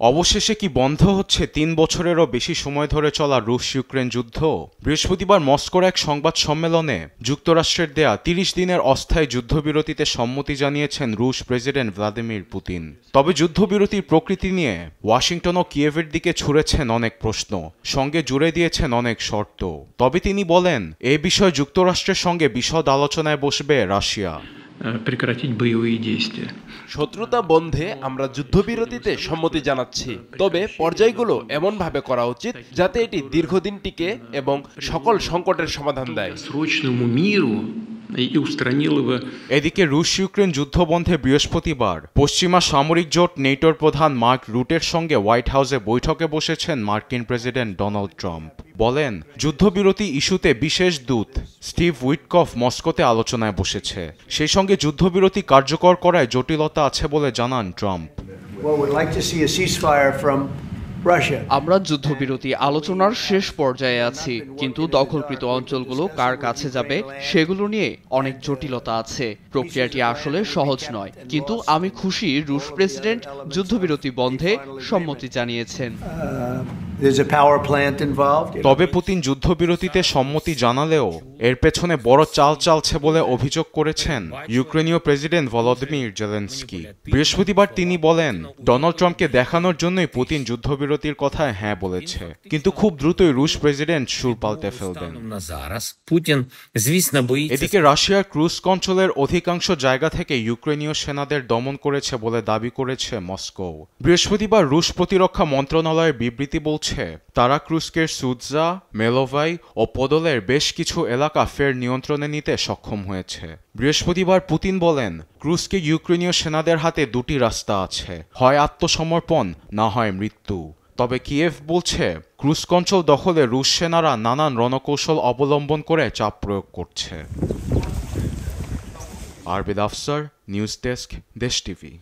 অবশেষে কি বন্ধ হচ্ছে ৩ বছরেরও বেশি সময় ধরে চলা রুশ ইউক্রেন যুদ্ধ? বৃহস্পতিবার মস্কোর এক সংবাদ সম্মেলনে যুক্তরাষ্ট্রের দেয়া ৩০ দিনের অস্থায়ী যুদ্ধবিরতিতে সম্মতি জানিয়েছেন রুশ প্রেসিডেন্ট ভ্লাদিমির পুতিন। তবে যুদ্ধবিরতির প্রকৃতি নিয়ে ওয়াশিংটন ও কিয়েভের দিকে ছুড়েছেন অনেক প্রশ্ন, সঙ্গে জুড়ে দিয়েছেন অনেক শর্ত। তবে তিনি বলেন, এ বিষয়ে যুক্তরাষ্ট্রের সঙ্গে বিশদ আলোচনায় বসবে রাশিয়া। শত্রুতা বন্ধে আমরা যুদ্ধবিরতিতে সম্মতি জানাচ্ছি, তবে পর্যায়গুলো এমনভাবে করা উচিত যাতে এটি দীর্ঘদিন টিকে এবং সকল সংকটের সমাধান দেয়। এদিকে রুশ ইউক্রেন যুদ্ধ বন্ধে বৃহস্পতিবার পশ্চিমা সামরিক জোট নেটোর প্রধান মার্ক রুটের সঙ্গে হোয়াইট হাউসে বৈঠকে বসেছেন মার্কিন প্রেসিডেন্ট ডোনাল্ড ট্রাম্প। বলেন, যুদ্ধবিরতি ইস্যুতে বিশেষ দূত স্টিভ উইটকফ মস্কোতে আলোচনায় বসেছে। সেই সঙ্গে যুদ্ধবিরতি কার্যকর করায় জটিলতা আছে বলে জানান ট্রাম্প। আমরা যুদ্ধবিরতি আলোচনার শেষ পর্যায়ে আছি, কিন্তু দখলকৃত অঞ্চলগুলো কার কাছে যাবে সেগুলো নিয়ে অনেক জটিলতা আছে। প্রক্রিয়াটি আসলে সহজ নয়, কিন্তু আমি খুশি রুশ প্রেসিডেন্ট যুদ্ধবিরতি বন্ধে সম্মতি জানিয়েছেন। তবে পুতিন যুদ্ধবিরতিতে সম্মতি জানালেও এর পেছনে বড় চাল চালছে বলে অভিযোগ করেছেন ইউক্রেনীয় প্রেসিডেন্ট ভলোদিমির জেলেনস্কি। বৃহস্পতিবার তিনি বলেন, ডোনাল্ড ট্রাম্পকে দেখানোর জন্যই পুতিন যুদ্ধবিরতির কথায় হ্যাঁ বলেছে, কিন্তু খুব দ্রুতই রুশ প্রেসিডেন্ট সুর পাল্টে ফেলবেন। এদিকে রাশিয়ার ক্রুস্ক অঞ্চলের অধিকাংশ জায়গা থেকে ইউক্রেনীয় সেনাদের দমন করেছে বলে দাবি করেছে মস্কো। বৃহস্পতিবার রুশ প্রতিরক্ষা মন্ত্রণালয়ের বিবৃতি বলছে, তারা ক্রুস্কের সুৎজা, মেলোভাই ও পদলের বেশ কিছু এলাকা ফের নিয়ন্ত্রণে নিতে সক্ষম হয়েছে। বৃহস্পতিবার পুতিন বলেন, ক্রুস্কে ইউক্রেনীয় সেনাদের হাতে দুটি রাস্তা আছে, হয় আত্মসমর্পণ, না হয় মৃত্যু। তবে কিয়েভ বলছে, ক্রুস্ক অঞ্চল দখলে রুশ সেনারা নানান রণকৌশল অবলম্বন করে চাপ প্রয়োগ করছে। আরবিদ আফসার, নিউজ ডেস্ক, দেশ টিভি।